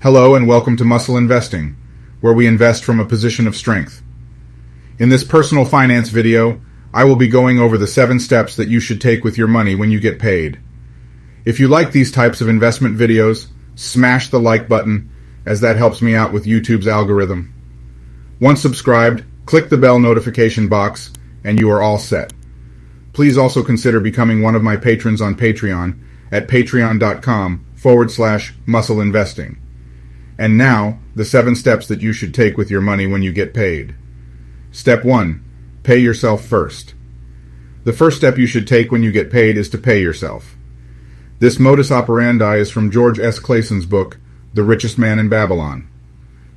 Hello and welcome to Muscle Investing, where we invest from a position of strength. In this personal finance video, I will be going over the 7 steps that you should take with your money when you get paid. If you like these types of investment videos, smash the like button, as that helps me out with YouTube's algorithm. Once subscribed, click the bell notification box, and you are all set. Please also consider becoming one of my patrons on Patreon at patreon.com/muscleinvesting. And now, the 7 steps that you should take with your money when you get paid. Step 1. Pay yourself first. The first step you should take when you get paid is to pay yourself. This modus operandi is from George S. Clayson's book, The Richest Man in Babylon.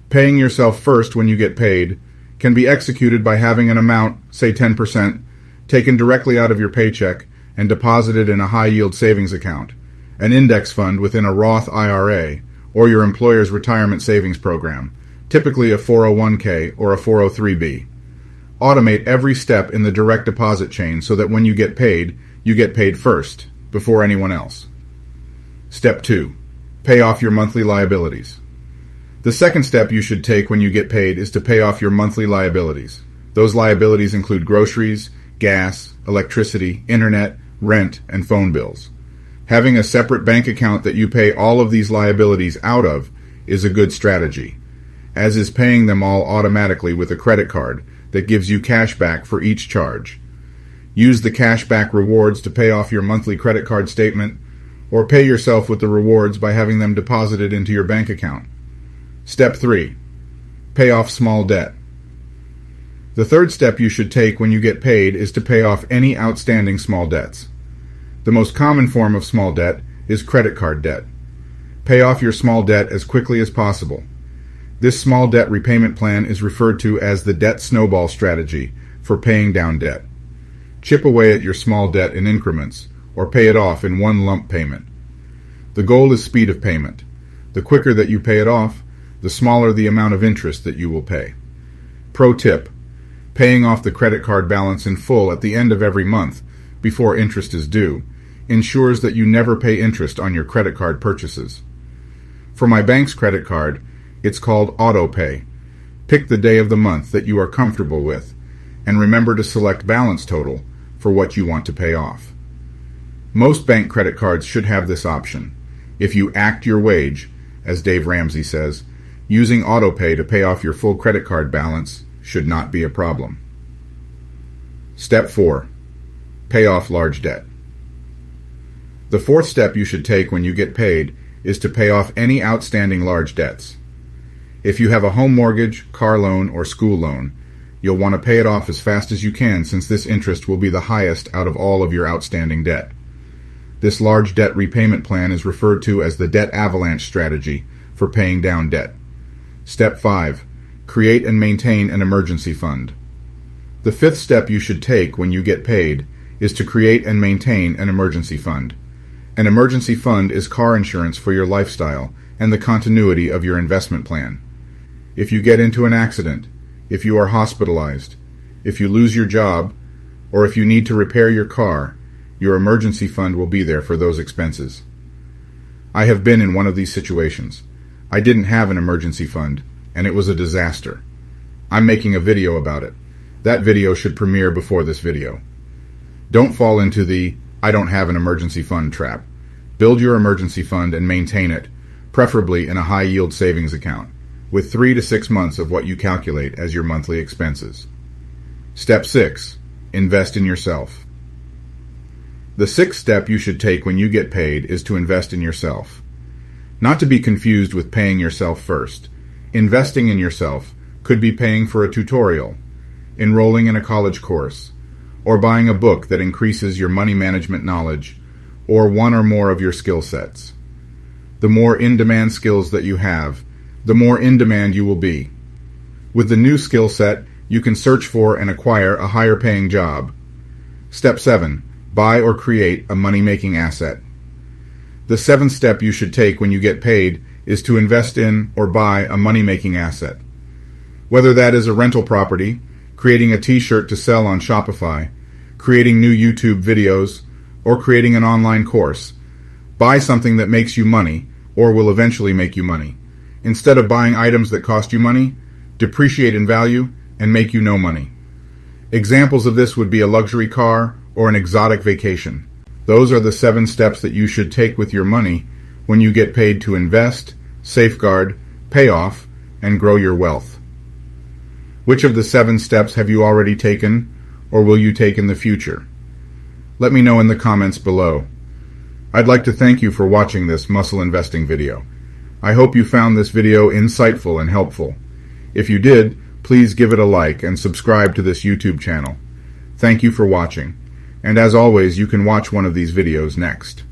Paying yourself first when you get paid can be executed by having an amount, say 10%, taken directly out of your paycheck and deposited in a high-yield savings account, an index fund within a Roth IRA, or your employer's retirement savings program, typically a 401k or a 403b. Automate every step in the direct deposit chain so that when you get paid first, before anyone else. Step 2. Pay off your monthly liabilities. The second step you should take when you get paid is to pay off your monthly liabilities. Those liabilities include groceries, gas, electricity, internet, rent, and phone bills. Having a separate bank account that you pay all of these liabilities out of is a good strategy, as is paying them all automatically with a credit card that gives you cash back for each charge. Use the cash back rewards to pay off your monthly credit card statement, or pay yourself with the rewards by having them deposited into your bank account. Step 3. Pay off small debt. The third step you should take when you get paid is to pay off any outstanding small debts. The most common form of small debt is credit card debt. Pay off your small debt as quickly as possible. This small debt repayment plan is referred to as the debt snowball strategy for paying down debt. Chip away at your small debt in increments, or pay it off in one lump payment. The goal is speed of payment. The quicker that you pay it off, the smaller the amount of interest that you will pay. Pro tip: paying off the credit card balance in full at the end of every month, before interest is due, ensures that you never pay interest on your credit card purchases. For my bank's credit card, it's called auto pay. Pick the day of the month that you are comfortable with, and remember to select balance total for what you want to pay off. Most bank credit cards should have this option. If you act your wage, as Dave Ramsey says, using auto pay to pay off your full credit card balance should not be a problem. Step 4. Pay off large debt. The fourth step you should take when you get paid is to pay off any outstanding large debts. If you have a home mortgage, car loan, or school loan, you'll want to pay it off as fast as you can, since this interest will be the highest out of all of your outstanding debt. This large debt repayment plan is referred to as the debt avalanche strategy for paying down debt. Step 5. Create and maintain an emergency fund. The fifth step you should take when you get paid is to create and maintain an emergency fund. An emergency fund is car insurance for your lifestyle and the continuity of your investment plan. If you get into an accident, if you are hospitalized, if you lose your job, or if you need to repair your car, your emergency fund will be there for those expenses. I have been in one of these situations. I didn't have an emergency fund, and it was a disaster. I'm making a video about it. That video should premiere before this video. Don't fall into the "I don't have an emergency fund" trap. Build your emergency fund and maintain it, preferably in a high-yield savings account, with 3 to 6 months of what you calculate as your monthly expenses. Step 6. Invest in yourself. The sixth step you should take when you get paid is to invest in yourself. Not to be confused with paying yourself first. Investing in yourself could be paying for a tutorial, enrolling in a college course, or buying a book that increases your money management knowledge, or one or more of your skill sets. The more in-demand skills that you have, the more in-demand you will be. With the new skill set, you can search for and acquire a higher-paying job. Step 7. Buy or create a money-making asset. The seventh step you should take when you get paid is to invest in or buy a money-making asset. Whether that is a rental property, creating a t-shirt to sell on Shopify, creating new YouTube videos, or creating an online course, buy something that makes you money or will eventually make you money. Instead of buying items that cost you money, depreciate in value and make you no money. Examples of this would be a luxury car or an exotic vacation. Those are the 7 steps that you should take with your money when you get paid to invest, safeguard, pay off, and grow your wealth. Which of the 7 steps have you already taken or will you take in the future? Let me know in the comments below. I'd like to thank you for watching this muscle investing video. I hope you found this video insightful and helpful. If you did, please give it a like and subscribe to this YouTube channel. Thank you for watching. And as always, you can watch one of these videos next.